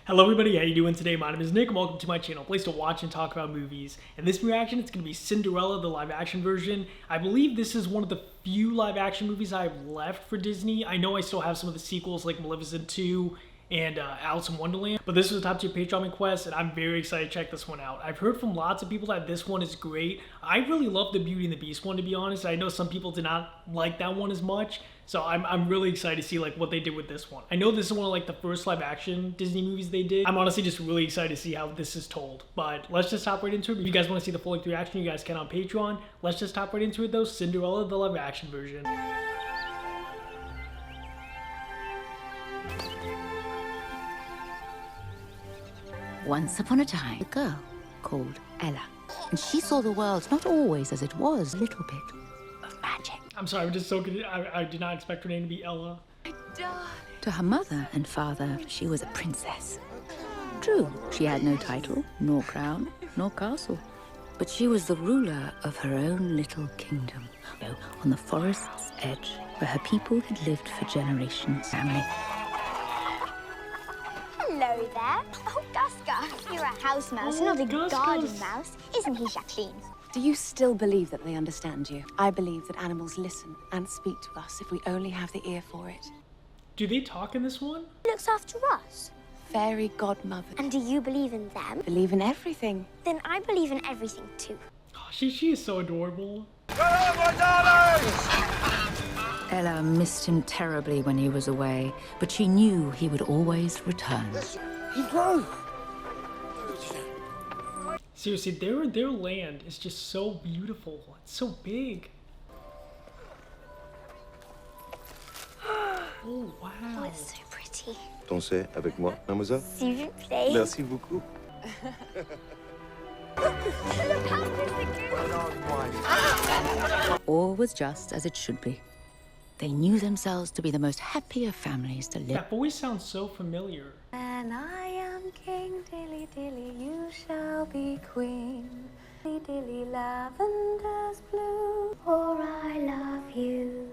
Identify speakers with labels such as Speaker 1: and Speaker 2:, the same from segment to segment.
Speaker 1: Hello everybody, how you doing today? My name is Nick and welcome to my channel, a place to watch and talk about movies. In this reaction, it's going to be Cinderella, the live action version. I believe this is one of the few live action movies I have left for Disney. I know I still have some of the sequels like Maleficent 2 and Alice in Wonderland, but this was a top tier Patreon request and I'm very excited to check this one out. I've heard from lots of people that this one is great. I really love the Beauty and the Beast one, to be honest. I know some people did not like that one as much. So I'm really excited to see like what they did with this one. I know this is one of like the first live action Disney movies they did. I'm honestly just really excited to see how this is told. But let's just hop right into it. If you guys want to see the full length reaction, you guys can on Patreon. Let's just hop right into it though. Cinderella, the live action version.
Speaker 2: Once upon a time, a girl called Ella. And she saw the world not always as it was, a little bit of magic.
Speaker 1: I'm sorry, I'm just so good. I did not expect her name to be Ella.
Speaker 2: To her mother and father, she was a princess. True, she had no title, nor crown, nor castle. But she was the ruler of her own little kingdom, on the forest's edge, where her people had lived for generations. Family.
Speaker 3: Hello there. Oh, Guska. You're a house mouse, not a garden mouse. Isn't he, Jacqueline?
Speaker 4: Do you still believe that they understand you? I believe that animals listen and speak to us if we only have the ear for it.
Speaker 1: Do they talk in this one?
Speaker 3: He looks after us.
Speaker 4: Fairy Godmother.
Speaker 3: And do you believe in them?
Speaker 4: Believe in everything.
Speaker 3: Then I believe in everything too.
Speaker 1: Oh, she is so adorable.
Speaker 2: Ella missed him terribly when he was away, but she knew he would always return.
Speaker 5: He's grown.
Speaker 1: Seriously, their land is just so beautiful. It's so big. Oh, wow.
Speaker 3: Oh, it's so pretty.
Speaker 5: Dansez avec moi, mademoiselle.
Speaker 3: S'il vous plaît.
Speaker 5: Merci beaucoup.
Speaker 3: Look how good.
Speaker 2: All was just as it should be. They knew themselves to be the most happy of families to live.
Speaker 1: That voice sounds so familiar.
Speaker 4: And I am king, dilly dilly, you shall be queen. Dilly dilly, lavender's blue,
Speaker 3: For I love you.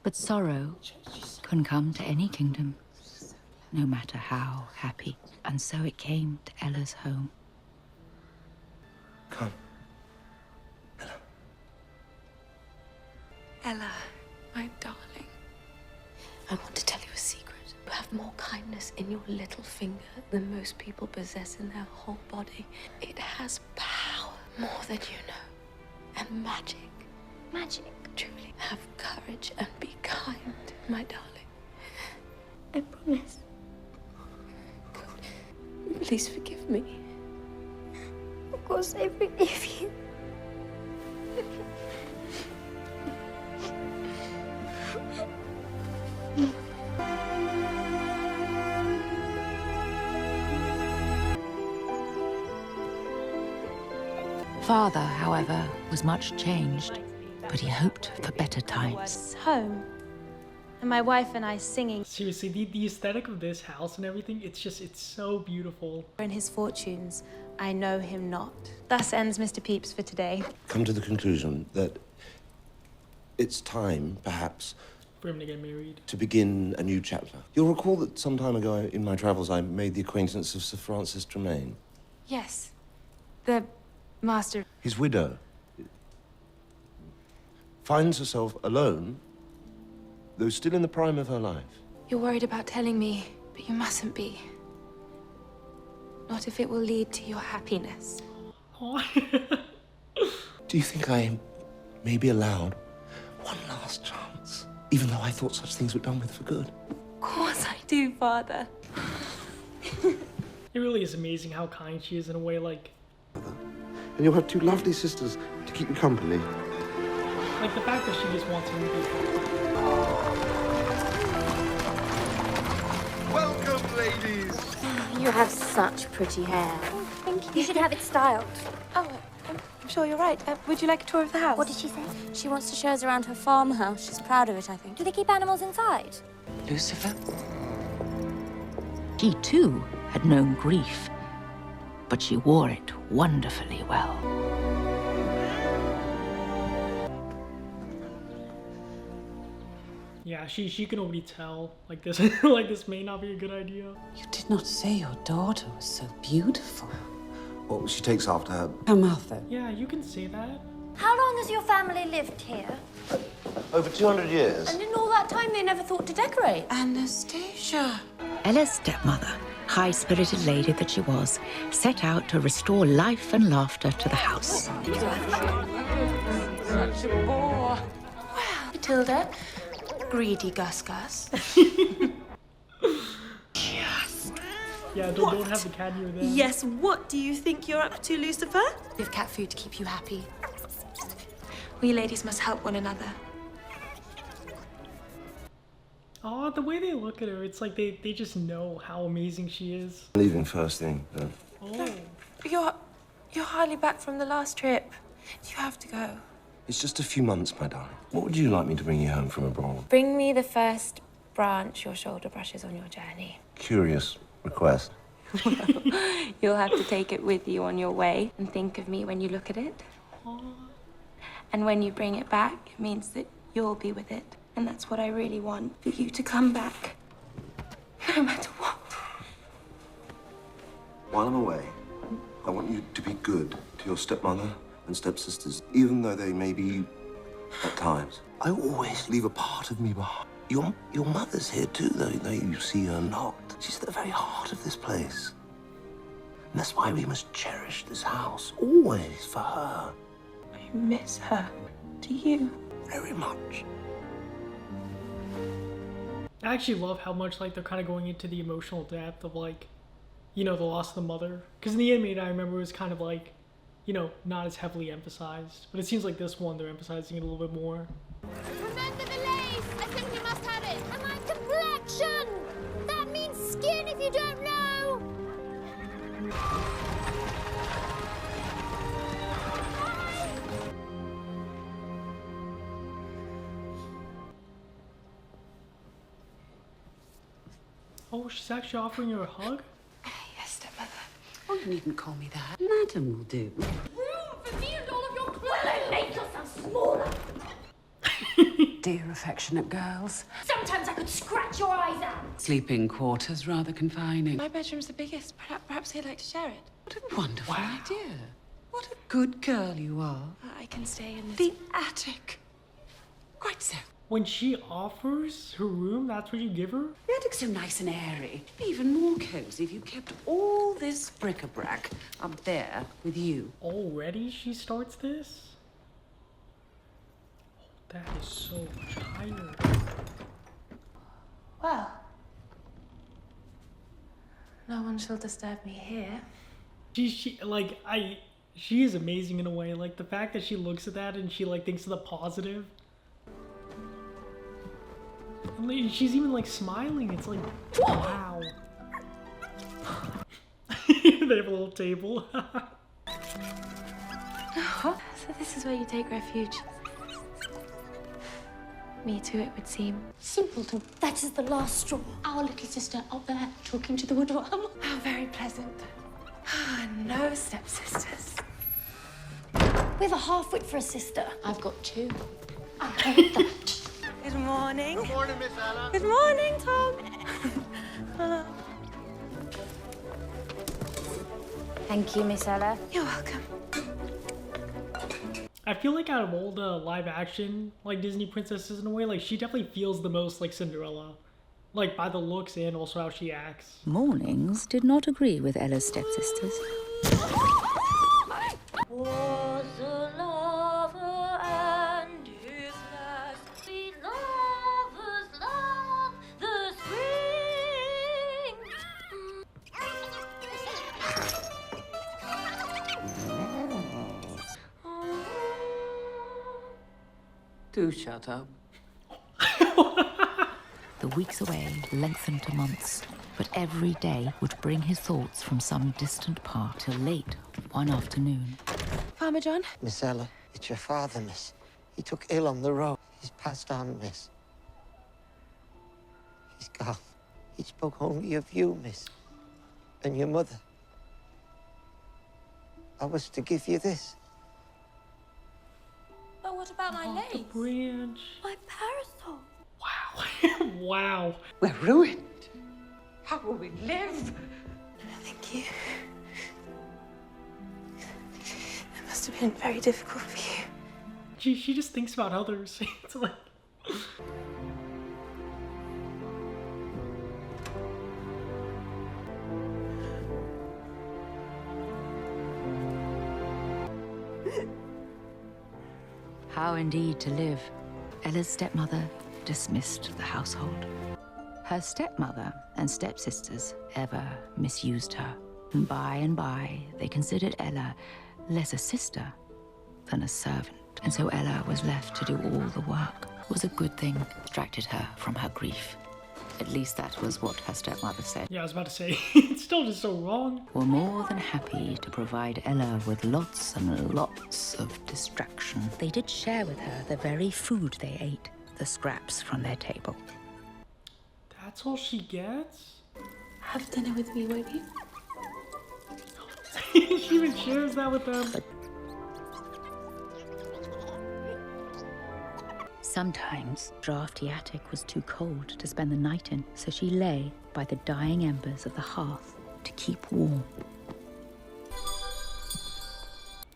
Speaker 2: But sorrow can come to any kingdom, no matter how happy. And so it came to Ella's home.
Speaker 5: Come.
Speaker 4: Ella, my darling. I want to tell you a secret. You have more kindness in your little finger than most people possess in their whole body. It has power more than you know. And magic. Magic. Truly. Have courage and be kind, my darling.
Speaker 3: I promise.
Speaker 4: God, please forgive me.
Speaker 3: Of course I forgive you.
Speaker 2: Father, however, was much changed, but he hoped for better times.
Speaker 6: Home, and my wife and I singing
Speaker 1: Seriously, the aesthetic of this house and everything, it's so beautiful.
Speaker 6: in his fortunes. I know him not. Thus ends Mr. Pepys for today.
Speaker 5: Come to the conclusion that it's time, perhaps,
Speaker 1: For him to get married.
Speaker 5: to begin a new chapter. You'll recall that some time ago in my travels I made the acquaintance of Sir Francis Tremaine.
Speaker 6: Yes, the master.
Speaker 5: His widow finds herself alone, though still in the prime of her life.
Speaker 6: You're worried about telling me, but you mustn't be. Not if it will lead to your happiness.
Speaker 1: Oh.
Speaker 5: Do you think I may be allowed one last chance, even though I thought such things were done with for good?
Speaker 6: Of course I do, Father.
Speaker 1: It really is amazing how kind she is in a way, like
Speaker 5: And you'll have two lovely sisters to keep you company.
Speaker 1: the fact that she just wants him to be.
Speaker 5: Welcome, ladies!
Speaker 4: You have such pretty hair.
Speaker 3: Thank you. You should have it styled.
Speaker 6: Oh, I'm sure you're right. Would you like a tour of the house?
Speaker 3: What did she say?
Speaker 4: She wants to show us around her farmhouse. She's proud of it, I think.
Speaker 3: Do they keep animals inside?
Speaker 4: Lucifer?
Speaker 2: She, too, had known grief, but she wore it wonderfully well.
Speaker 1: Yeah, she can already tell. Like this, like this may not be a good idea.
Speaker 7: You did not say your daughter was so beautiful.
Speaker 5: Well, she takes after her.
Speaker 7: Her mother.
Speaker 1: Yeah, you can say that.
Speaker 3: How long has your family lived here?
Speaker 5: Over 200 years.
Speaker 6: And in all that time, they never thought to decorate.
Speaker 7: Anastasia.
Speaker 2: Ella's stepmother, high-spirited lady that she was, set out to restore life and laughter to the house.
Speaker 7: Such a bore.
Speaker 6: Matilda, greedy Gus Gus.
Speaker 1: Yeah, don't have the cat near them.
Speaker 8: Yes, what do you think you're up to, Lucifer?
Speaker 6: We have cat food to keep you happy. We ladies must help one another.
Speaker 1: Oh, the way they look at her, it's like they just know how amazing she is.
Speaker 5: Leaving first thing.
Speaker 1: Oh.
Speaker 6: You're hardly back from the last trip. You have to go.
Speaker 5: It's just a few months, my darling. What would you like me to bring you home from abroad?
Speaker 6: Bring me the first branch your shoulder brushes on your journey.
Speaker 5: Curious request.
Speaker 6: You'll have to take it with you on your way and think of me when you look at it. And when you bring it back, it means that you'll be with it. And that's what I really want, for you to come back. No matter what.
Speaker 5: While I'm away, I want you to be good to your stepmother and stepsisters, even though they may be at times. I always leave a part of me behind. Your mother's here too, though you see her not. She's at the very heart of this place. And that's why we must cherish this house, always for her.
Speaker 6: I miss her. Do you?
Speaker 5: Very much.
Speaker 1: I actually love how much like they're kind of going into the emotional depth of like, you know, the loss of the mother. Because in the animated, I remember it was kind of like, you know, not as heavily emphasized. But it seems like this one they're emphasizing it a little bit more.
Speaker 3: Remember the lace! I simply must have it! And my complexion! That means skin if you don't know!
Speaker 1: Oh, she's actually offering her a hug?
Speaker 6: Yes, stepmother.
Speaker 7: Oh, you needn't call me that. Madam will do.
Speaker 3: Room for me and all of your clothes! Well, make yourself smaller!
Speaker 7: Dear affectionate girls.
Speaker 3: Sometimes I could scratch your eyes out!
Speaker 7: Sleeping quarters rather confining.
Speaker 6: My bedroom's the biggest. Perhaps he'd like to share it.
Speaker 7: What a wonderful idea. What a good girl you are.
Speaker 6: I can stay in this.
Speaker 7: The attic. Quite so.
Speaker 1: When she offers her room, that's what you give her?
Speaker 7: The attic's so nice and airy. It'd be even more cozy if you kept all this bric-a-brac up there with you.
Speaker 1: Already she starts this? Oh, that is so much higher.
Speaker 6: Well, no one shall disturb me here.
Speaker 1: She is amazing in a way. Like the fact that she looks at that and she like thinks of the positive. I mean, she's even like smiling. It's like, wow. They have a little table.
Speaker 6: So this is where you take refuge. Me too, it would seem.
Speaker 3: Simpleton, that is the last straw. Our little sister up there talking to the woodworm.
Speaker 6: How very pleasant. No stepsisters.
Speaker 3: With a half-wit for a sister.
Speaker 8: I've got two.
Speaker 3: I hate that.
Speaker 8: Good morning.
Speaker 9: Good morning, Miss Ella.
Speaker 8: Good morning, Tom.
Speaker 3: Thank you, Miss Ella.
Speaker 6: You're welcome.
Speaker 1: I feel like out of all the live action like Disney princesses in a way, like she definitely feels the most like Cinderella. Like by the looks and also how she acts.
Speaker 2: Mornings did not agree with Ella's stepsisters.
Speaker 3: Was a lover and his lass. We lovers love the spring.
Speaker 7: Do shut up.
Speaker 2: The weeks away lengthened to months, but every day would bring his thoughts from some distant part till late one afternoon.
Speaker 6: Farmer John?
Speaker 10: Miss Ella, it's your father, miss. He took ill on the road. He's passed on, miss. He's gone. He spoke only of you, miss. And your mother. I was to give you this.
Speaker 3: But what about my
Speaker 1: The
Speaker 3: lace?
Speaker 1: branch.
Speaker 3: My parasol.
Speaker 1: Wow. Wow.
Speaker 7: We're ruined. How will we live?
Speaker 8: Thank you. It must have been very difficult for you.
Speaker 1: She just thinks about others. It's like...
Speaker 2: How indeed to live. Ella's stepmother dismissed the household. Her stepmother and stepsisters ever misused her. By and by, they considered Ella less a sister than a servant. And so Ella was left to do all the work. It was a good thing, distracted her from her grief. At least that was what her stepmother said.
Speaker 1: Yeah, I was about to say, it's still just so wrong.
Speaker 2: Were more than happy to provide Ella with lots and lots of distraction. They did share with her the very food they ate, the scraps from their table.
Speaker 1: That's all she gets?
Speaker 8: Have dinner with me, won't you?
Speaker 1: She even shares that with them.
Speaker 2: Sometimes, drafty attic was too cold to spend the night in, so she lay by the dying embers of the hearth to keep warm.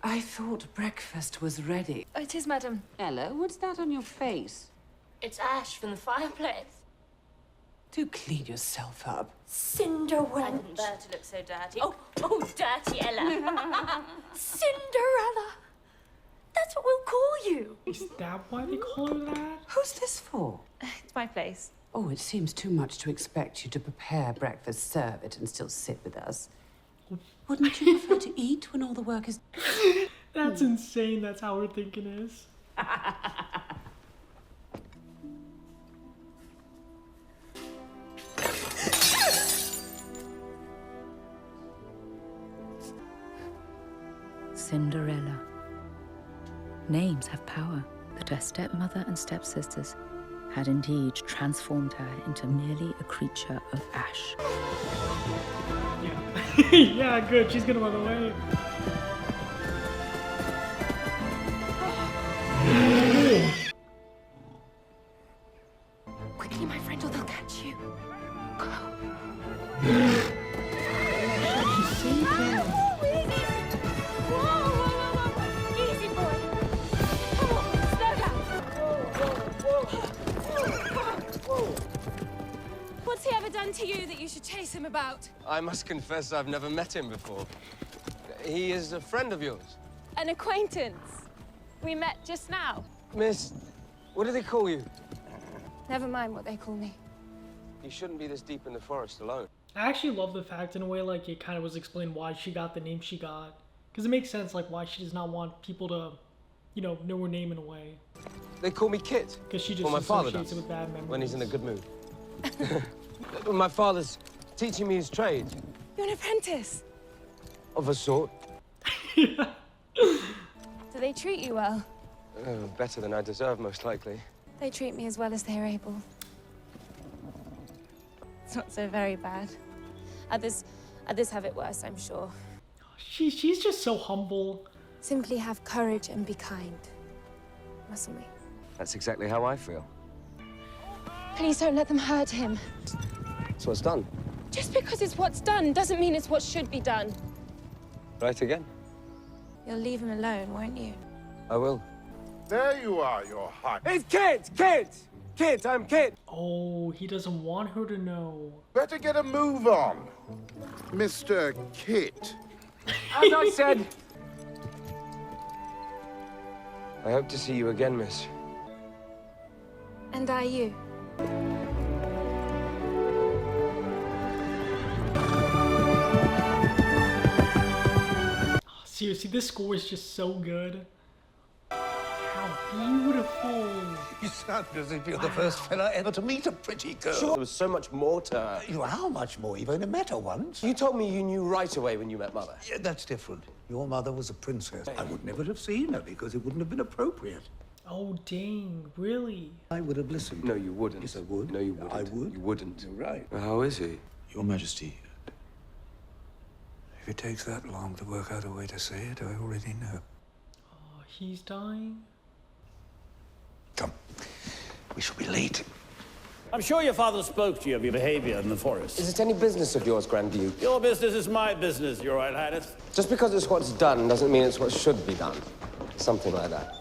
Speaker 7: I thought breakfast was ready.
Speaker 8: Oh, it is, madam.
Speaker 7: Ella, what's that on your face?
Speaker 3: It's ash from the fireplace.
Speaker 7: Do clean yourself up.
Speaker 3: Cinderella. I didn't dare to look so dirty. Oh, dirty Ella. Cinderella. That's what we'll call you.
Speaker 1: Is that why they call her that?
Speaker 7: Who's this for?
Speaker 8: It's my place.
Speaker 7: Oh, it seems too much to expect you to prepare breakfast, serve it, and still sit with us. Wouldn't you prefer to eat when all the work is...
Speaker 1: That's insane. That's how her thinking is.
Speaker 2: Cinderella. Names have power, but her stepmother and stepsisters had indeed transformed her into merely a creature of ash.
Speaker 1: Yeah. Yeah, good. She's gonna run away.
Speaker 8: Quickly, my friend, or they'll catch you.
Speaker 1: She saved him.
Speaker 3: Easy, boy. Come on, slow down.
Speaker 8: What's he ever done to you that you should chase him about?
Speaker 9: I must confess I've never met him before. He is a friend of yours.
Speaker 8: An acquaintance. We met just now.
Speaker 9: Miss, what do they call you?
Speaker 8: Never mind what they call me.
Speaker 9: You shouldn't be this deep in the forest alone.
Speaker 1: I actually love the fact, in a way, like, it kind of was explained why she got the name she got. Because it makes sense, like, why she does not want people to, you know her name in a way.
Speaker 9: They call me Kit.
Speaker 1: Because she just
Speaker 9: Well, my father
Speaker 1: associates
Speaker 9: does,
Speaker 1: it with bad memories.
Speaker 9: when he's in a good mood. My father's teaching me his trade.
Speaker 8: You're an apprentice.
Speaker 9: Of a sort.
Speaker 8: Do they treat you well?
Speaker 9: Better than I deserve, most likely.
Speaker 8: They treat me as well as they're able. It's not so very bad. Others have it worse, I'm sure.
Speaker 1: She's just so humble.
Speaker 8: Simply have courage and be kind. Mustn't we?
Speaker 9: That's exactly how I feel.
Speaker 8: Please don't let them hurt him.
Speaker 9: That's what's done.
Speaker 8: Just because it's what's done doesn't mean it's what should be done.
Speaker 9: Right again.
Speaker 8: You'll leave him alone, won't you?
Speaker 9: I will.
Speaker 11: There you are, Your Highness.
Speaker 9: It's Kit! Kit! Kit, I'm Kit!
Speaker 1: Oh, he doesn't want her to know.
Speaker 11: Better get a move on, Mr. Kit.
Speaker 9: As I said... I hope to see you again, miss.
Speaker 8: And are you?
Speaker 1: Seriously, this score is just so good. How beautiful.
Speaker 10: You sound as if you're the first fella ever to meet a pretty girl.
Speaker 9: Sure, there was so much more to her.
Speaker 10: How much more? You've only met her once.
Speaker 9: You told me you knew right away when you met Mother.
Speaker 10: Yeah, that's different. Your mother was a princess. I would never have seen her because it wouldn't have been appropriate.
Speaker 1: Oh, dang, really?
Speaker 10: I would have listened.
Speaker 9: No, you wouldn't.
Speaker 10: Yes, I would.
Speaker 9: No, you wouldn't.
Speaker 10: I would.
Speaker 9: You wouldn't.
Speaker 10: You're right.
Speaker 9: How is he?
Speaker 12: Your Majesty, if it takes that long to work out a way to say it, I already know.
Speaker 1: Oh, he's dying?
Speaker 10: Come. We shall be late.
Speaker 13: I'm sure your father spoke to you of your behavior in the forest.
Speaker 9: Is it any business of yours, Grand Duke?
Speaker 13: Your business is my business, Your Royal Highness.
Speaker 9: Just because it's what's done doesn't mean it's what should be done. Something like that.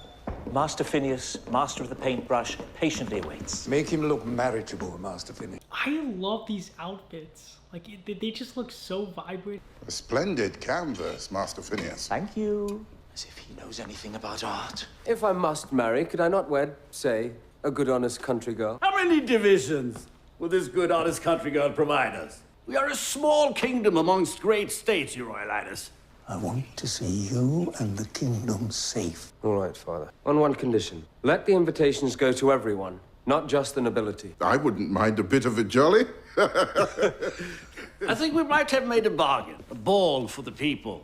Speaker 14: Master Phineas, master of the paintbrush, patiently awaits.
Speaker 12: Make him look marriageable, Master Phineas.
Speaker 1: I love these outfits. Like, they just look so vibrant.
Speaker 11: A splendid canvas, Master Phineas.
Speaker 14: Thank you. As if he knows anything about art.
Speaker 9: If I must marry, could I not wed, say, a good, honest country girl?
Speaker 13: How many divisions will this good, honest country girl provide us? We are a small kingdom amongst great states, Your Royal Highness.
Speaker 12: I want to see you and the kingdom safe.
Speaker 9: All right, Father. On one condition. Let the invitations go to everyone, not just the nobility.
Speaker 11: I wouldn't mind a bit of a jolly.
Speaker 13: I think we might have made a bargain. A ball for the people.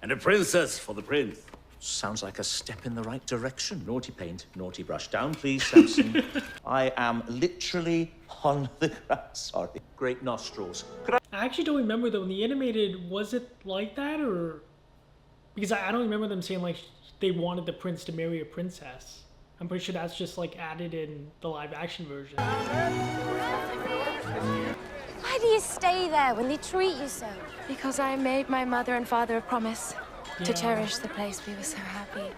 Speaker 13: And a princess for the prince.
Speaker 14: Sounds like a step in the right direction. Naughty paint, naughty brush. Down, please, Samson. I am literally on the ground. Sorry. Great nostrils.
Speaker 1: I actually don't remember, though, in the animated, was it like that, or... Because I don't remember them saying, like, they wanted the prince to marry a princess. I'm pretty sure that's just, like, added in the live-action version.
Speaker 8: Why do you stay there when they treat you so?
Speaker 4: Because I made my mother and father a promise to cherish the place we were so happy.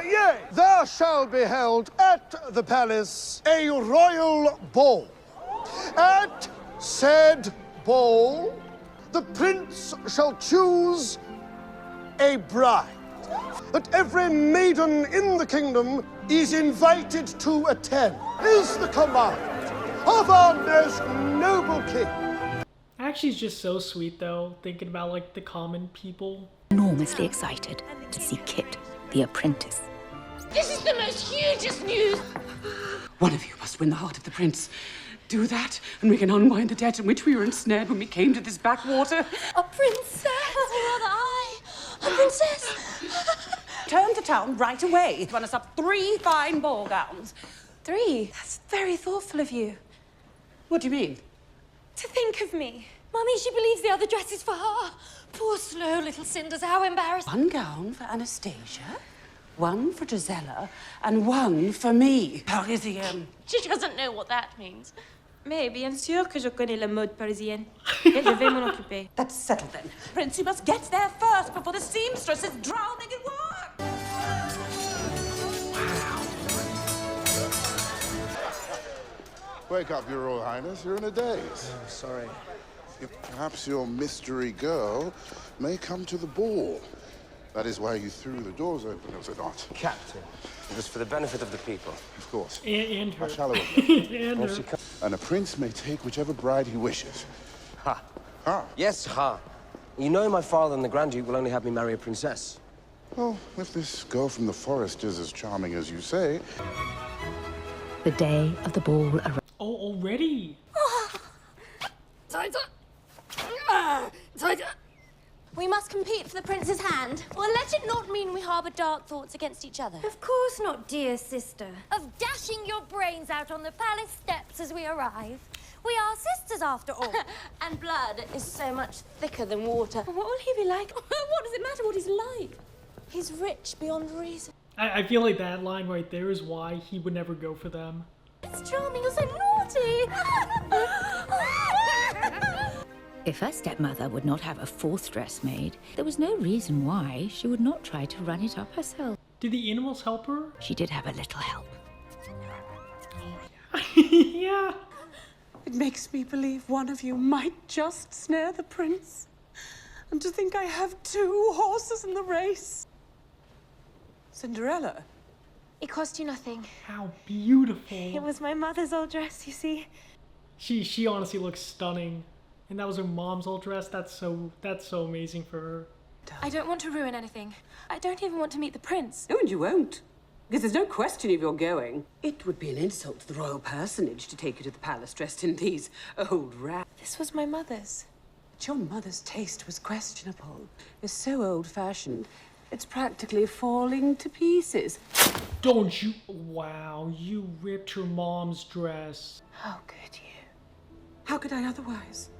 Speaker 15: Yea, there shall be held at the palace a royal ball. At said ball, the prince shall choose a bride. That every maiden in the kingdom is invited to attend, is the command of our most noble king.
Speaker 1: Actually, it's just so sweet, though, thinking about, like, the common people.
Speaker 2: Enormously excited to see Kit, the apprentice.
Speaker 8: This is the most hugest news!
Speaker 7: One of you must win the heart of the prince. Do that, and we can unwind the debt in which we were ensnared when we came to this backwater.
Speaker 8: A princess! Rather, a princess!
Speaker 7: Turn to town right away. Run us up 3 fine ball gowns.
Speaker 8: 3? That's very thoughtful of you.
Speaker 7: What do you mean?
Speaker 8: To think of me. Mummy, she believes the other dress is for her. Poor slow little Cinders, how embarrassing.
Speaker 7: 1 gown for Anastasia, 1 for Gisella, and 1 for me. Parisienne.
Speaker 8: She doesn't know what that means.
Speaker 6: Mais bien sûr que je connais la mode parisienne. Et je vais m'en occuper.
Speaker 7: That's settled then. Prince, you must get there first before the seamstress is drowning in work.
Speaker 11: Wake up, Your Royal Highness. You're in a daze.
Speaker 9: Oh, sorry.
Speaker 11: Perhaps your mystery girl may come to the ball. That is why you threw the doors open, was it not?
Speaker 9: Captain, it was for the benefit of the people.
Speaker 11: Of course.
Speaker 1: And her.
Speaker 11: How shallow of
Speaker 1: And
Speaker 11: me.
Speaker 1: her.
Speaker 11: And a prince may take whichever bride he wishes.
Speaker 9: Ha.
Speaker 11: Ha.
Speaker 9: Yes, ha. You know my father and the Grand Duke will only have me marry a princess.
Speaker 11: Well, if this girl from the forest is as charming as you say...
Speaker 2: The day of the ball arrived.
Speaker 1: Oh, already?
Speaker 8: We must compete for the prince's hand. Well, let it not mean we harbour dark thoughts against each other.
Speaker 16: Of course not, dear sister.
Speaker 8: Of dashing your brains out on the palace steps as we arrive. We are sisters, after all. And blood is so much thicker than water.
Speaker 6: What will he be like? What does it matter what he's like?
Speaker 8: He's rich beyond reason.
Speaker 1: I feel like that line right there is why he would never go for them.
Speaker 8: It's charming, you're so naughty.
Speaker 2: If her stepmother would not have a 4th dress made, there was no reason why she would not try to run it up herself.
Speaker 1: Did the animals help her?
Speaker 2: She did have a little help.
Speaker 1: Yeah.
Speaker 7: It makes me believe one of you might just snare the prince. And to think I have 2 horses in the race. Cinderella.
Speaker 8: It cost you nothing.
Speaker 1: How beautiful.
Speaker 8: It was my mother's old dress, you see.
Speaker 1: She honestly looks stunning. And that was her mom's old dress. That's so amazing for her.
Speaker 8: I don't want to ruin anything. I don't even want to meet the prince.
Speaker 7: Oh, and you won't. Because there's no question if you're going. It would be an insult to the royal personage to take you to the palace dressed in these old rags.
Speaker 8: This was my mother's.
Speaker 7: But your mother's taste was questionable. It's so old-fashioned. It's practically falling to pieces.
Speaker 1: Don't you? Wow, you ripped her mom's dress.
Speaker 7: How could you? How could I otherwise?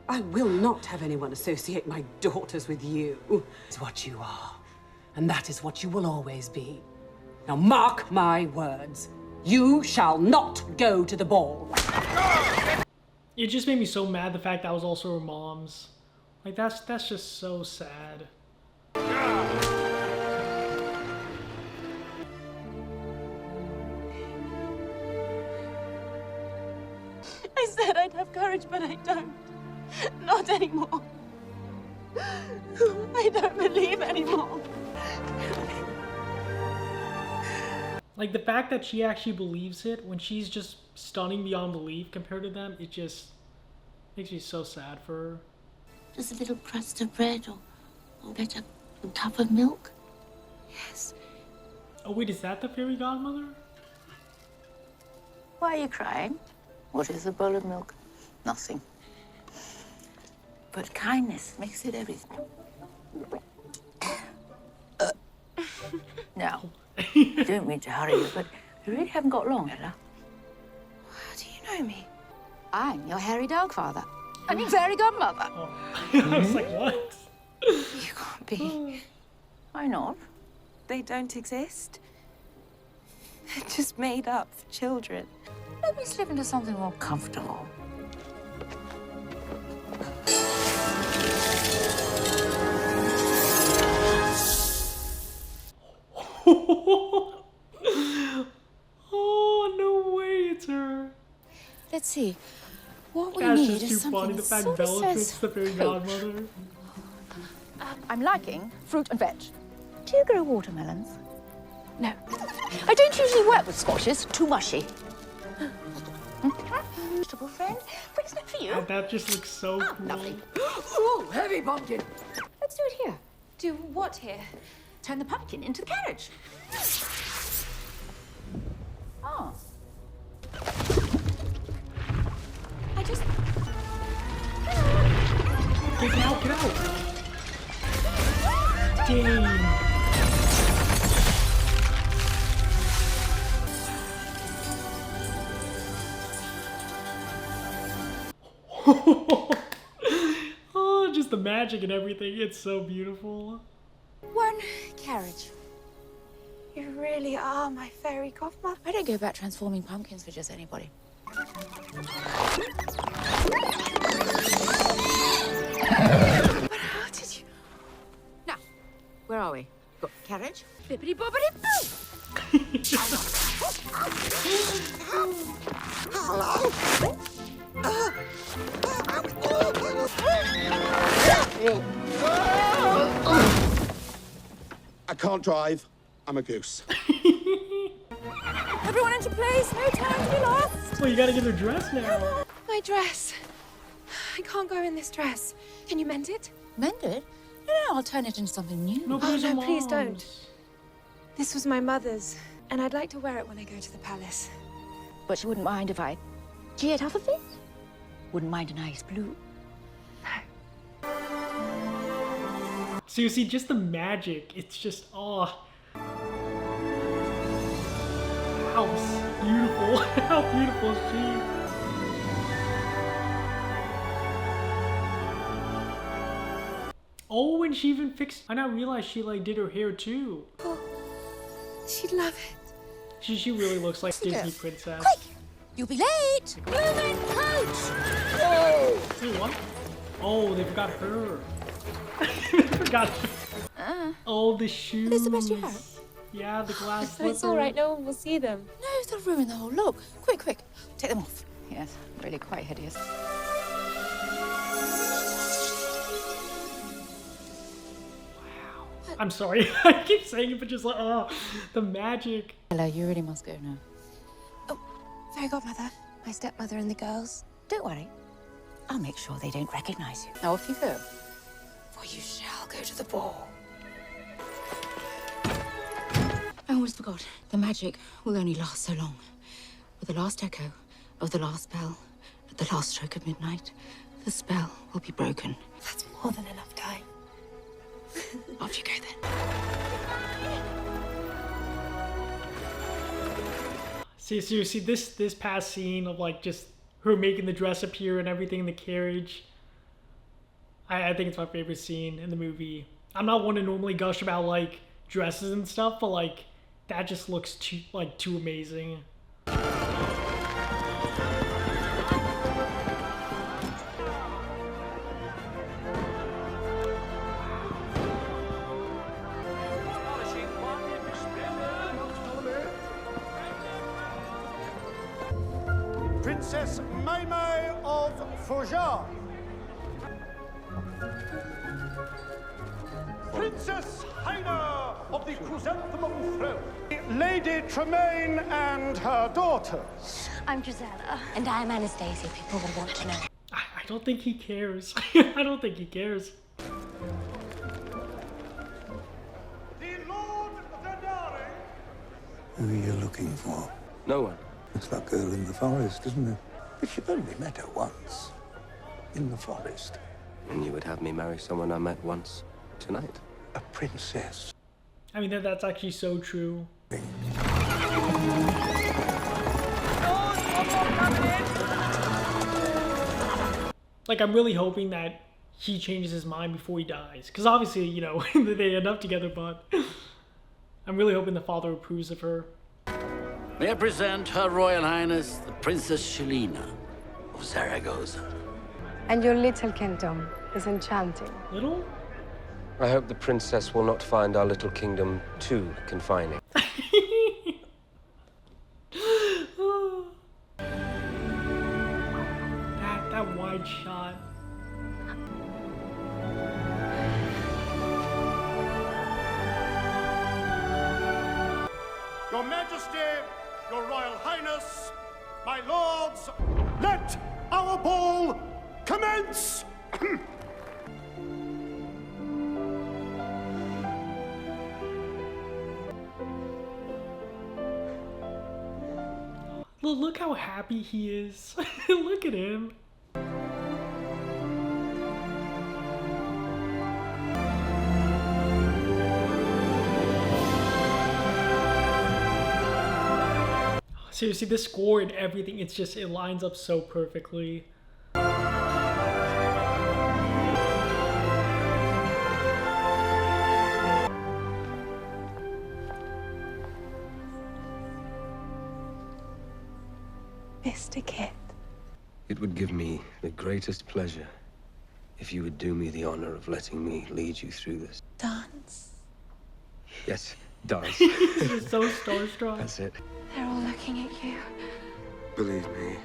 Speaker 7: I will not have anyone associate my daughters with you. It's what you are. And that is what you will always be. Now mark my words. You shall not go to the ball.
Speaker 1: It just made me so mad the fact that was also her mom's. Like, that's just so sad.
Speaker 6: I said I'd have courage, but I don't. Not anymore. I don't believe anymore.
Speaker 1: Like, the fact that she actually believes it when she's just stunning beyond belief compared to them, it just makes me so sad for her.
Speaker 2: Just a little crust of bread or better, a cup of milk?
Speaker 6: Yes.
Speaker 1: Oh wait, is that the fairy godmother?
Speaker 2: Why are you crying? What is a bowl of milk? Nothing. But kindness makes it everything. Now, I don't mean to hurry you, but you really haven't got long, Ella.
Speaker 6: How do you know me?
Speaker 2: I'm your hairy dog father. I mean, fairy godmother.
Speaker 1: I was like, what?
Speaker 6: You can't be.
Speaker 2: Why not?
Speaker 6: They don't exist. They're just made up for children.
Speaker 2: Let me slip into something more comfortable.
Speaker 1: Oh, no way, it's her.
Speaker 2: Let's see. What we
Speaker 1: That's
Speaker 2: need
Speaker 1: just
Speaker 2: is
Speaker 1: too
Speaker 2: something
Speaker 1: funny. The
Speaker 2: that
Speaker 1: fact
Speaker 2: sort of
Speaker 1: Bella
Speaker 2: says
Speaker 1: thinks the fairy
Speaker 2: fruit.
Speaker 1: godmother.
Speaker 2: I'm liking fruit and veg. Do you grow watermelons? No. I don't usually work with squashes. Too mushy. Vegetable friend, quick snip for you.
Speaker 1: That just looks so cool.
Speaker 2: Lovely. Ooh, heavy pumpkin. Let's do it here.
Speaker 6: Do what here?
Speaker 2: Turn the pumpkin into the carriage. Oh.
Speaker 6: I just...
Speaker 1: Get out, get out. Dang. Oh, just the magic and everything. It's so beautiful.
Speaker 2: One carriage.
Speaker 6: You really are my fairy godmother.
Speaker 2: I don't go about transforming pumpkins for just anybody.
Speaker 6: But how did you...
Speaker 2: Now, where are we? Got carriage. Bippity bobbity boo!
Speaker 15: I can't drive. I'm a goose.
Speaker 6: Everyone into place. No time to be lost.
Speaker 1: Well, you gotta get her dress now.
Speaker 6: My dress. I can't go in this dress. Can you mend it?
Speaker 2: Mend it? No, I'll turn it into something new.
Speaker 1: No,
Speaker 6: Oh,
Speaker 1: please,
Speaker 6: no, please
Speaker 1: Mom.
Speaker 6: don't. This was my mother's, and I'd like to wear it when I go to the palace.
Speaker 2: But you wouldn't mind if I... Gee, it half a bit? Wouldn't mind a nice blue.
Speaker 1: So you see, just the magic. It's just, oh. How beautiful. How beautiful is she? Oh, and she even fixed... I now realize she, like, did her hair, too.
Speaker 6: Oh, she'd love it.
Speaker 1: She really looks like Disney princess.
Speaker 2: Quick! You'll be late! Moving coach!
Speaker 1: Whoa! Wait, what? Oh, they forgot her. They forgot her. Oh, the shoes.
Speaker 6: Are these the best you have?
Speaker 1: Yeah, the glass
Speaker 6: So it's all right. No one will see them.
Speaker 2: No, they'll ruin the whole look. Quick, quick. Take them off. Yes, really quite hideous.
Speaker 1: I'm sorry. I keep saying it, but just like, oh, the magic.
Speaker 2: Ella, you really must go now.
Speaker 6: Oh, fairy godmother, my stepmother and the girls.
Speaker 2: Don't worry. I'll make sure they don't recognize you. Now off you go.
Speaker 6: For you shall go to the ball.
Speaker 2: I almost forgot. The magic will only last so long. With the last echo of the last bell, at the last stroke of midnight, the spell will be broken.
Speaker 6: That's more than enough time.
Speaker 2: Off you go then.
Speaker 1: See this past scene of like just her making the dress appear and everything in the carriage. I think it's my favorite scene in the movie. I'm not one to normally gush about like dresses and stuff, but like that just looks too amazing.
Speaker 15: Princess Maymay of Fougère. Princess Haina of the Chrysanthemum Throne. Lady Tremaine and her daughters.
Speaker 8: I'm Gisela.
Speaker 16: And I'm Anastasia. People will want to know.
Speaker 1: I don't think he cares. I don't think he cares.
Speaker 12: Who are you looking for?
Speaker 9: No one.
Speaker 12: It's that girl in the forest, isn't it? But you've only met her once. In the forest.
Speaker 9: And you would have me marry someone I met once tonight?
Speaker 12: A princess.
Speaker 1: I mean, that's actually so true. Like, I'm really hoping that he changes his mind before he dies. Because obviously, you know, they end up together, but I'm really hoping the father approves of her.
Speaker 13: May I present Her Royal Highness, the Princess Selina of Zaragoza.
Speaker 4: And your little kingdom is enchanting.
Speaker 1: Little?
Speaker 9: I hope the princess will not find our little kingdom too confining.
Speaker 1: that wide shot.
Speaker 15: Your Majesty, Your Royal Highness, my lords, let our ball commence!
Speaker 1: Look how happy he is. Look at him. Seriously, the score and everything, it lines up so perfectly.
Speaker 4: Mr. Kit.
Speaker 9: It would give me the greatest pleasure if you would do me the honor of letting me lead you through this.
Speaker 4: Dance.
Speaker 9: Yes, dance.
Speaker 1: He's so starstruck.
Speaker 9: That's it.
Speaker 4: They're all looking at you.
Speaker 9: Believe me,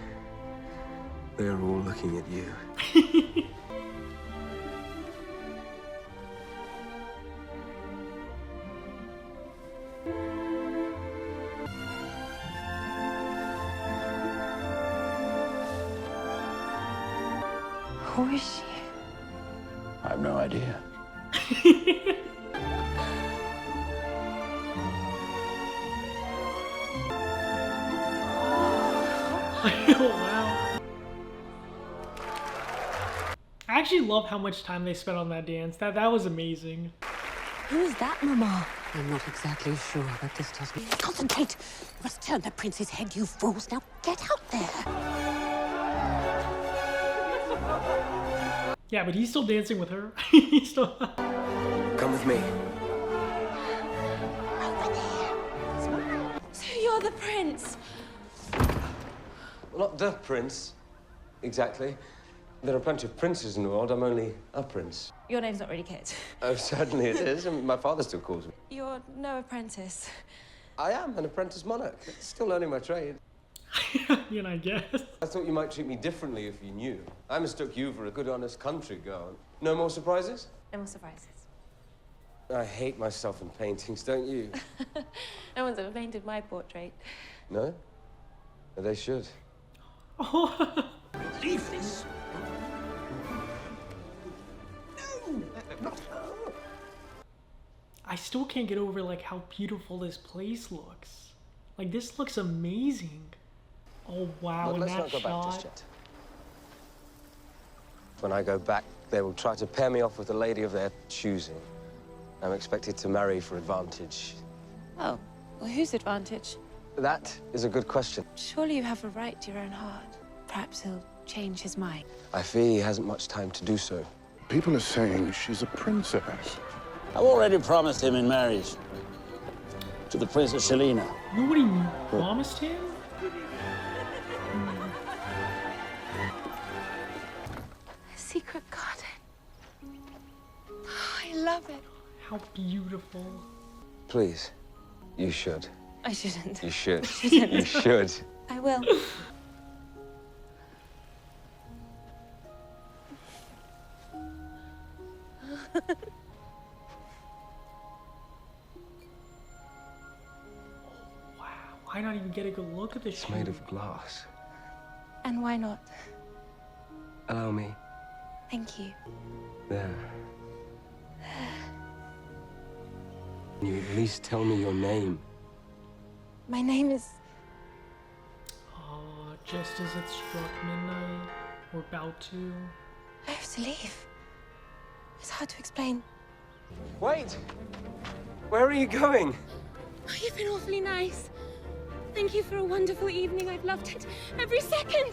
Speaker 9: they are all looking at you.
Speaker 4: Who is she?
Speaker 13: I have no idea.
Speaker 1: Oh, wow. I actually love how much time they spent on that dance. That was amazing.
Speaker 16: Who is that, Mama?
Speaker 17: I'm not exactly sure, but this doesn't... Concentrate! You must turn the prince's head, you fools! Now get out there!
Speaker 1: Yeah, but he's still dancing with her. He's still...
Speaker 9: Come with me.
Speaker 6: So you're the prince?
Speaker 9: Well, not the prince, exactly. There are plenty of princes in the world. I'm only a prince.
Speaker 6: Your name's not really Kit.
Speaker 9: Oh, certainly it is. I mean, my father still calls me.
Speaker 6: You're no apprentice.
Speaker 9: I am an apprentice monarch. Still learning my trade.
Speaker 1: You know, I guess.
Speaker 9: I thought you might treat me differently if you knew. I mistook you for a good, honest country girl. No more surprises?
Speaker 6: No more surprises.
Speaker 9: I hate myself in paintings, don't you?
Speaker 6: No one's ever painted my portrait.
Speaker 9: No? They should.
Speaker 13: Leave this.
Speaker 1: I still can't get over like how beautiful this place looks. Like this looks amazing. Oh wow,
Speaker 9: Well,
Speaker 1: and
Speaker 9: let's
Speaker 1: that
Speaker 9: not go back
Speaker 1: shot.
Speaker 9: just yet. When I go back, they will try to pair me off with a lady of their choosing. I'm expected to marry for advantage.
Speaker 6: Oh, well, whose advantage?
Speaker 9: That is a good question.
Speaker 6: Surely you have a right to your own heart. Perhaps he'll change his mind.
Speaker 9: I fear he hasn't much time to do so.
Speaker 11: People are saying she's a princess.
Speaker 13: I've already promised him in marriage to the Princess Selina.
Speaker 1: Nobody promised him?
Speaker 6: A secret garden. Oh, I love it.
Speaker 1: How beautiful.
Speaker 9: Please, you should.
Speaker 6: I shouldn't.
Speaker 9: You should.
Speaker 6: Shouldn't.
Speaker 9: You should.
Speaker 6: I will.
Speaker 1: Why not even get a good look at the shoe?
Speaker 9: It's made of glass.
Speaker 6: And why not?
Speaker 9: Allow me.
Speaker 6: Thank you.
Speaker 9: There. Can you at least tell me your name?
Speaker 6: My name is...
Speaker 1: Just as it struck midnight, we're about to.
Speaker 6: I have to leave. It's hard to explain.
Speaker 9: Wait! Where are you going?
Speaker 6: Oh, you've been awfully nice. Thank you for a wonderful evening. I've loved it every second.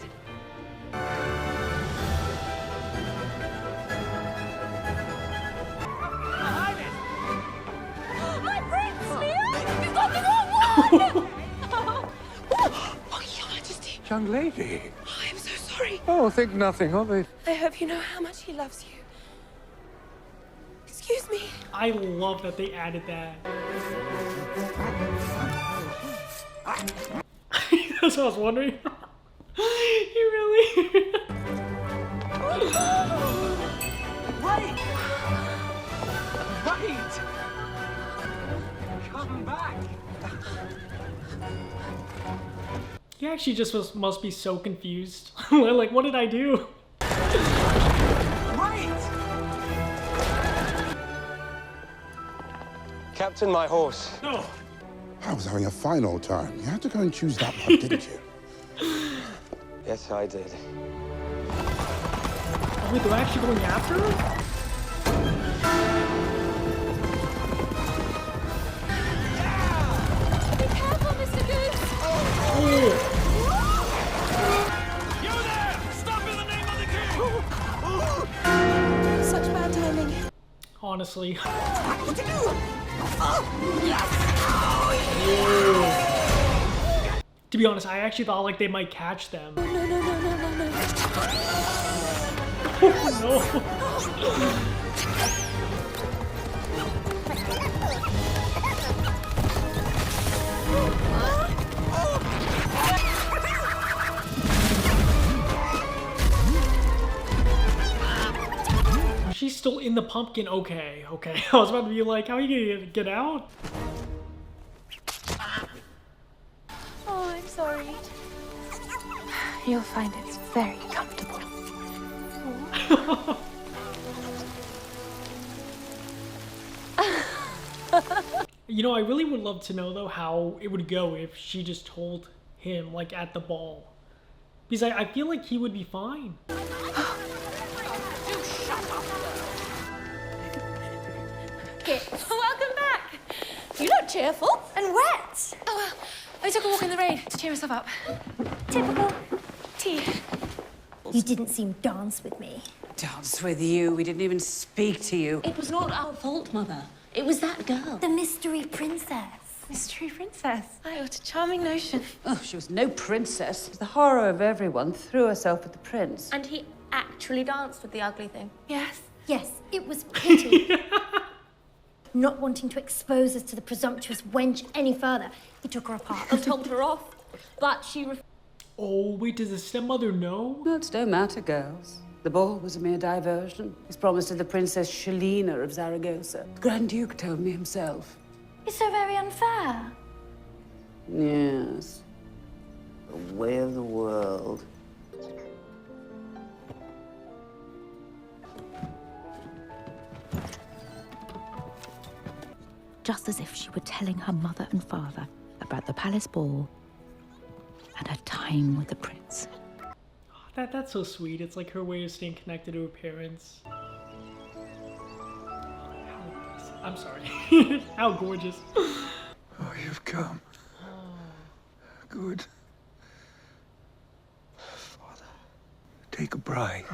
Speaker 8: My prince, Leah! You got the wrong one!
Speaker 6: Oh, Your Majesty.
Speaker 12: Young lady.
Speaker 6: Oh, I'm so sorry.
Speaker 12: Oh, think nothing of it.
Speaker 6: I hope you know how much he loves you. Excuse me.
Speaker 1: I love that they added that. That's what I was wondering. You really?
Speaker 9: Wait! Wait! Come back!
Speaker 1: You actually just must be so confused. Like, what did I do?
Speaker 9: Wait! Captain, my horse.
Speaker 1: No.
Speaker 11: I was having a fine old time. You had to go and choose that one, didn't you?
Speaker 9: Yes, I did.
Speaker 1: Oh, wait, they're actually going after her?
Speaker 8: Be careful, Mr. Goose!
Speaker 1: Oh.
Speaker 8: You there! Stop in the name of the king!
Speaker 6: Such bad timing.
Speaker 1: Honestly. To be honest, I actually thought like they might catch them.
Speaker 8: No, no, no, no, no, no.
Speaker 1: Oh no. She's still in the pumpkin. Okay, okay. I was about to be like, how are you gonna get out?
Speaker 6: Oh, I'm sorry. You'll find it's very comfortable.
Speaker 1: You know, I really would love to know though how it would go if she just told him like at the ball. Because I feel like he would be fine.
Speaker 8: Welcome back! You look cheerful and wet.
Speaker 4: Oh, well, I took a walk in the rain to cheer myself up.
Speaker 8: Typical.
Speaker 4: Tea.
Speaker 8: You didn't seem dance with me.
Speaker 17: Dance with you. We didn't even speak to you.
Speaker 16: It was not our fault, Mother. It was that girl.
Speaker 8: The mystery princess.
Speaker 6: Mystery princess. Oh, what a charming notion.
Speaker 17: Oh, she was no princess. The horror of everyone threw herself at the prince.
Speaker 3: And he actually danced with the ugly thing.
Speaker 6: Yes.
Speaker 8: Yes, it was pity. Not wanting to expose us to the presumptuous wench any further, he took her apart and told her off. But she
Speaker 1: Oh, wait, does the stepmother know?
Speaker 17: Well, it's no matter, girls. The ball was a mere diversion. His promise to the Princess Shalina of Zaragoza. The Grand Duke told me himself.
Speaker 8: It's so very unfair.
Speaker 17: Yes. The way of the world.
Speaker 2: Just as if she were telling her mother and father about the palace ball and her time with the prince.
Speaker 1: That's so sweet. It's like her way of staying connected to her parents. I'm sorry. How gorgeous.
Speaker 12: Oh, you've come. Good.
Speaker 5: Father.
Speaker 12: Take a bride.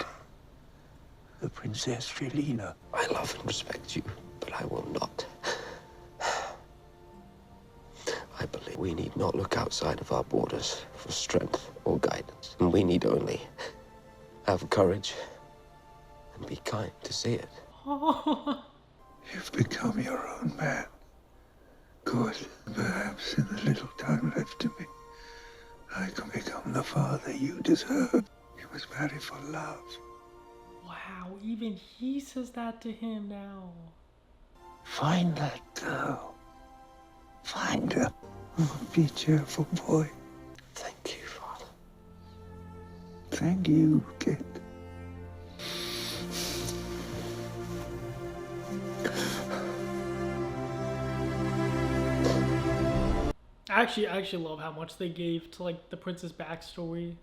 Speaker 12: The Princess Shalina.
Speaker 5: I love and respect you, but I will not. I believe we need not look outside of our borders for strength or guidance. And we need only have courage and be kind to see it.
Speaker 12: You've become your own man. Good. Perhaps in the little time left to me, I can become the father you deserve. You must marry for love.
Speaker 1: Wow, even he says that to him now.
Speaker 12: Find that girl. Find her. Oh, be cheerful, boy.
Speaker 10: Thank you, Father.
Speaker 12: Thank you, kid.
Speaker 1: I actually love how much they gave to like the prince's backstory.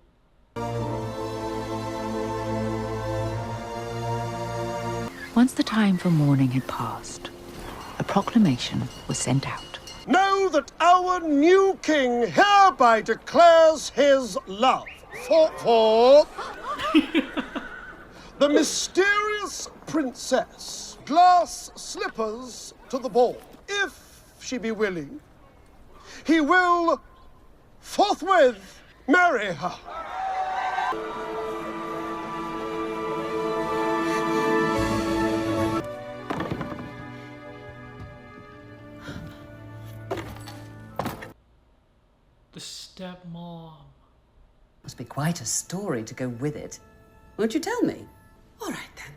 Speaker 2: Once the time for mourning had passed, a proclamation was sent out.
Speaker 15: Know that our new king hereby declares his love for the mysterious princess. Glass slippers to the ball. If she be willing, he will forthwith marry her.
Speaker 1: The stepmom.
Speaker 17: Must be quite a story to go with it. Won't you tell me? All right, then.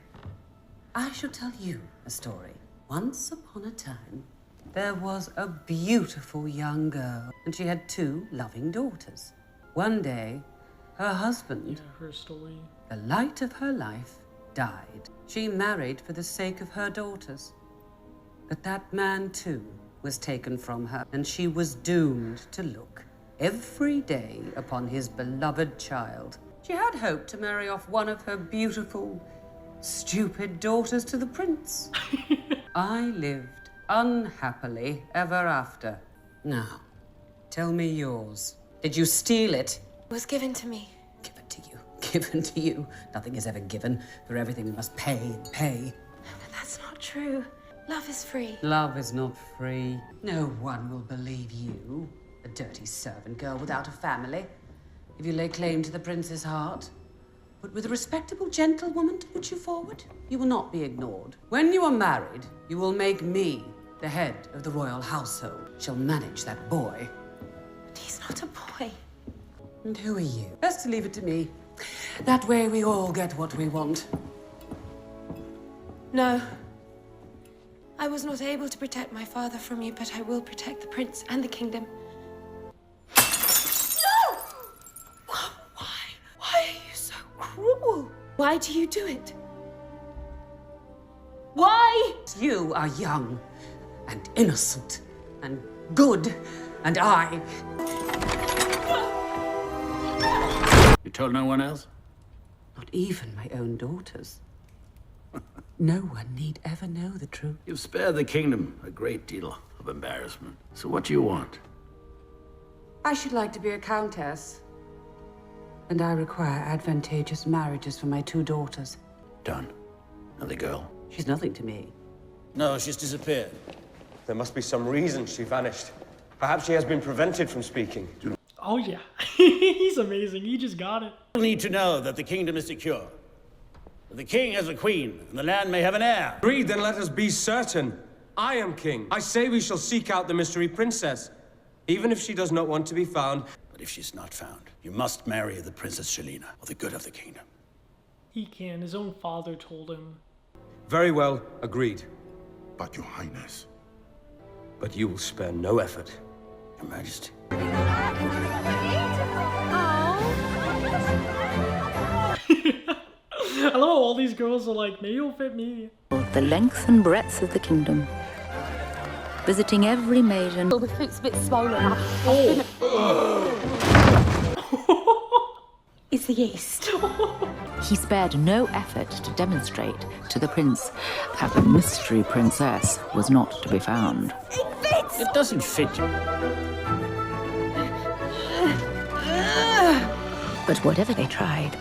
Speaker 17: I shall tell you a story. Once upon a time, there was a beautiful young girl, and she had 2 loving daughters. One day, her husband,
Speaker 1: Her story.
Speaker 17: the light of her life, died. She married for the sake of her daughters. But that man, too, was taken from her, and she was doomed to look every day upon his beloved child. She had hoped to marry off one of her beautiful, stupid daughters to the prince. I lived unhappily ever after. Now, tell me yours. Did you steal it?
Speaker 4: It was given to me.
Speaker 17: Given to you. Nothing is ever given. For everything we must pay and pay.
Speaker 4: That's not true. Love is free.
Speaker 17: Love is not free. No one will believe you, a dirty servant girl without a family, if you lay claim to the prince's heart. But with a respectable gentlewoman to put you forward, you will not be ignored. When you are married, you will make me the head of the royal household. Shall manage that boy.
Speaker 4: But he's not a boy.
Speaker 17: And who are you? Best to leave it to me. That way we all get what we want.
Speaker 4: No. I was not able to protect my father from you, but I will protect the prince and the kingdom. No! Why are you so cruel? Why do you do it? Why?
Speaker 17: You are young and innocent and good, and I...
Speaker 13: You told no one else?
Speaker 17: Not even my own daughters. No one need ever know the truth.
Speaker 13: You've spared the kingdom a great deal of embarrassment. So what do you want?
Speaker 17: I should like to be a countess. And I require advantageous marriages for my 2 daughters.
Speaker 13: Done. And the girl?
Speaker 17: She's nothing to me.
Speaker 9: No, she's disappeared. There must be some reason she vanished. Perhaps she has been prevented from speaking.
Speaker 1: Oh yeah, he's amazing. He just got it.
Speaker 13: You need to know that the kingdom is secure. That the king has a queen, and the land may have an heir.
Speaker 18: Agreed, then let us be certain. I am king. I say we shall seek out the mystery princess, even if she does not want to be found.
Speaker 13: But if she's not found, you must marry the Princess Shalina, for the good of the kingdom.
Speaker 1: He can. His own father told him.
Speaker 18: Very well, agreed.
Speaker 11: But your highness.
Speaker 18: But you will spare no effort.
Speaker 13: Your Majesty.
Speaker 1: I love how all these girls are like, maybe it'll fit me.
Speaker 2: The length and breadth of the kingdom, visiting every maiden.
Speaker 4: Oh, the foot's a bit swollen. It's the yeast.
Speaker 2: He spared no effort to demonstrate to the prince that the mystery princess was not to be found.
Speaker 13: It doesn't fit you.
Speaker 2: But whatever they tried,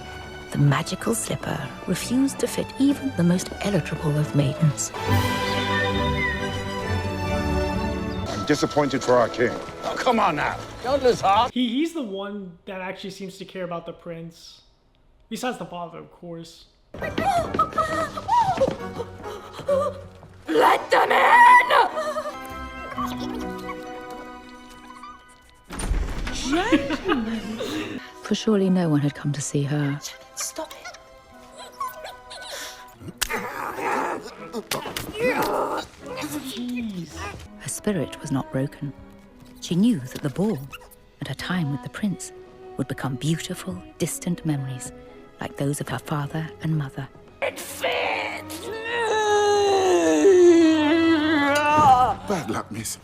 Speaker 2: the magical slipper refused to fit even the most eligible of maidens.
Speaker 11: I'm disappointed for our king.
Speaker 13: Oh, come on now. Don't lose heart.
Speaker 1: He's the one that actually seems to care about the prince. Besides the father, of course.
Speaker 4: Let them in!
Speaker 2: For surely no one had come to see her.
Speaker 4: Stop it.
Speaker 2: Her spirit was not broken. She knew that the ball and her time with the prince would become beautiful, distant memories, like those of her father and mother.
Speaker 3: It fits!
Speaker 11: Bad luck, miss.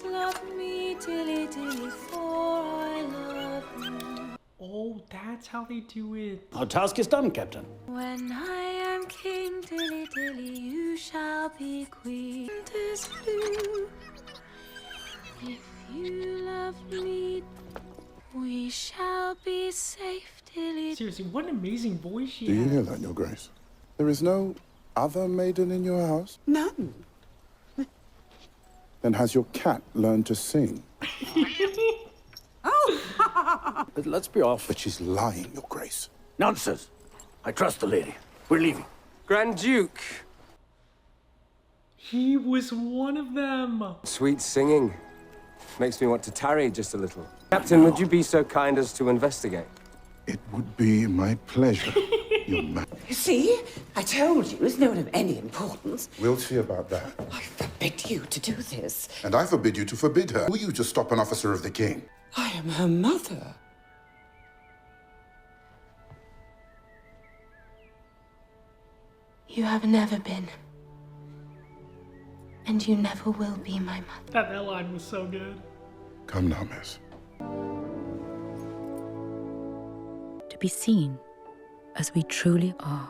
Speaker 3: Love me dilly dilly for I love you.
Speaker 1: Oh, that's how they do it.
Speaker 13: Our task is done, Captain.
Speaker 3: When I am king dilly dilly, you shall be queen. Tis blue. If you love me, we shall be safe dilly.
Speaker 1: Seriously, what an amazing voice she
Speaker 11: Do you
Speaker 1: has.
Speaker 11: hear that, Your Grace? There is no other maiden in your house?
Speaker 7: None.
Speaker 11: Then has your cat learned to sing?
Speaker 13: Let's be off.
Speaker 11: But she's lying, Your Grace.
Speaker 13: Nonsense. I trust the lady. We're leaving.
Speaker 18: Grand Duke.
Speaker 1: He was one of them.
Speaker 18: Sweet singing. Makes me want to tarry just a little. Captain, would you be so kind as to investigate?
Speaker 11: It would be my pleasure, Your Majesty.
Speaker 7: See? I told you, it's no one of any importance.
Speaker 11: We'll see about that.
Speaker 7: I forbid you to do this.
Speaker 11: And I forbid you to forbid her. Who are you to stop an officer of the king?
Speaker 7: I am her mother.
Speaker 6: You have never been. And you never will be my mother.
Speaker 1: That line was so good.
Speaker 11: Come now, miss.
Speaker 2: To be seen as we truly are.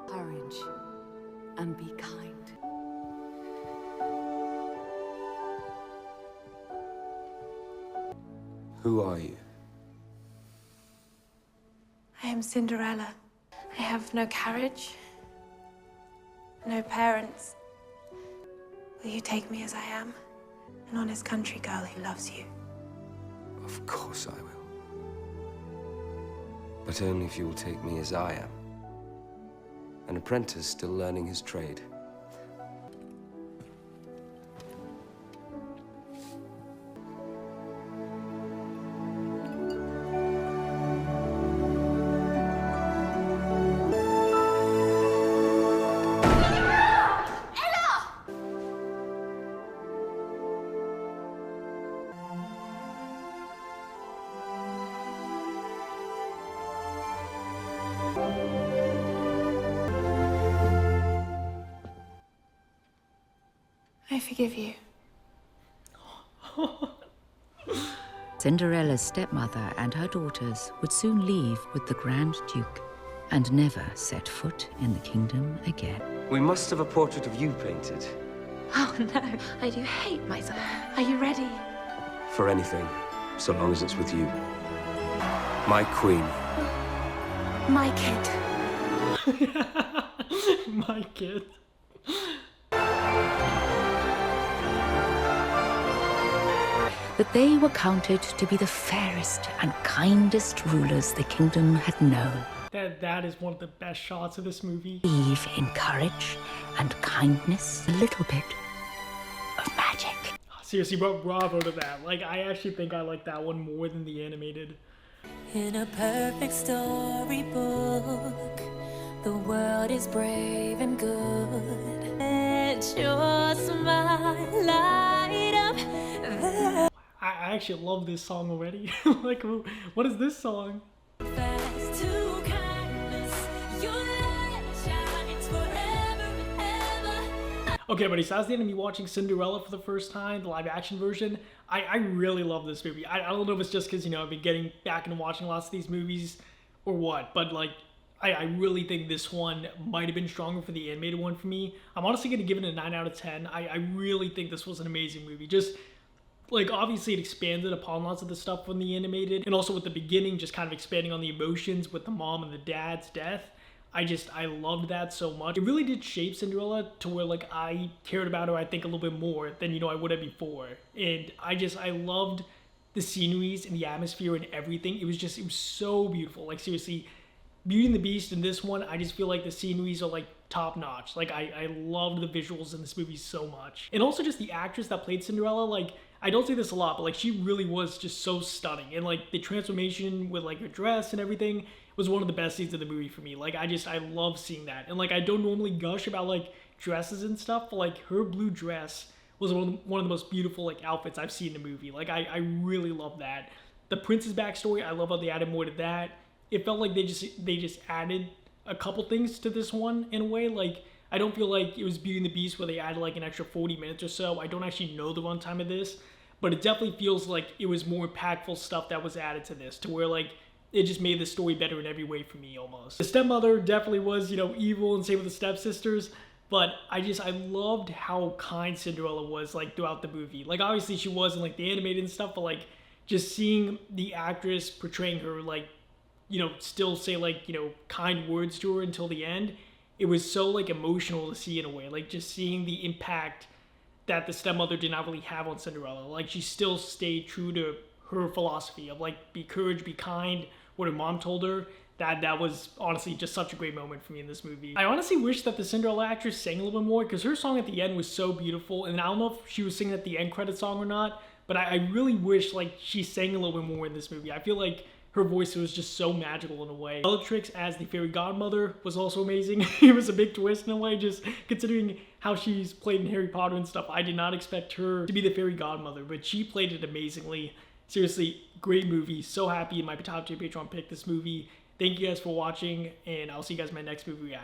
Speaker 4: Courage and be kind.
Speaker 18: Who are you?
Speaker 6: I am Cinderella. I have no carriage, no parents. Will you take me as I am? An honest country girl who loves you.
Speaker 18: Of course I will. But only if you will take me as I am. An apprentice still learning his trade.
Speaker 6: I forgive you.
Speaker 2: Cinderella's stepmother and her daughters would soon leave with the Grand Duke and never set foot in the kingdom again.
Speaker 18: We must have a portrait of you painted.
Speaker 6: Oh no, I do hate myself. Are you ready?
Speaker 18: For anything, so long as it's with you. My queen.
Speaker 6: My kid.
Speaker 1: My kid.
Speaker 2: That they were counted to be the fairest and kindest rulers the kingdom had known.
Speaker 1: That is one of the best shots of this movie.
Speaker 2: Believe in courage and kindness, a little bit of magic.
Speaker 1: Seriously, bravo to that. Like, I actually think I like that one more than the animated.
Speaker 3: In a perfect storybook, the world is brave and good. Let your smile light up the
Speaker 1: I actually love this song already. Like, what is this song?
Speaker 3: fast to kindness. Your light shines forever and ever.
Speaker 1: Okay, buddy, so that's the end of me watching Cinderella for the first time, the live action version. I really love this movie. I don't know if it's just because, you know, I've been getting back and watching lots of these movies or what, but like, I really think this one might have been stronger for the animated one for me. I'm honestly going to give it a 9 out of 10. I really think this was an amazing movie. Just, like, obviously it expanded upon lots of the stuff from the animated, and also with the beginning, just kind of expanding on the emotions with the mom and the dad's death. I loved that so much. It really did shape Cinderella to where, like, I cared about her, I think, a little bit more than, you know, I would have before. And I loved the sceneries and the atmosphere and everything. It was so beautiful. Like, seriously, Beauty and the Beast and this one, I just feel like the sceneries are, like, top notch. Like, I loved the visuals in this movie so much. And also just the actress that played Cinderella, like, I don't say this a lot, but, like, she really was just so stunning. And, like, the transformation with, like, her dress and everything was one of the best scenes of the movie for me. Like, I love seeing that. And, like, I don't normally gush about, like, dresses and stuff, but like her blue dress was one of the most beautiful like outfits I've seen in the movie. Like I really love that. The prince's backstory, I love how they added more to that. It felt like they just added a couple things to this one in a way. Like I don't feel like it was Beauty and the Beast where they added like an extra 40 minutes or so. I don't actually know the runtime of this, but it definitely feels like it was more impactful stuff that was added to this, to where like it just made the story better in every way for me almost. The stepmother definitely was, you know, evil, and same with the stepsisters, but I loved how kind Cinderella was like throughout the movie. Like obviously she was in like the animated and stuff, but like just seeing the actress portraying her, like, you know, still say like, you know, kind words to her until the end, it was so like emotional to see in a way. Like just seeing the impact that the stepmother did not really have on Cinderella. Like she still stayed true to her philosophy of like be courage, be kind, what her mom told her. That was honestly just such a great moment for me in this movie. I honestly wish that the Cinderella actress sang a little bit more, because her song at the end was so beautiful, and I don't know if she was singing at the end credit song or not, but I really wish like she sang a little bit more in this movie. I feel like her voice was just so magical in a way. Bellatrix as the Fairy Godmother was also amazing. It was a big twist in a way, just considering how she's played in Harry Potter and stuff. I did not expect her to be the Fairy Godmother, but she played it amazingly. Seriously, great movie. So happy my top tier Patreon picked this movie. Thank you guys for watching, and I'll see you guys in my next movie reaction.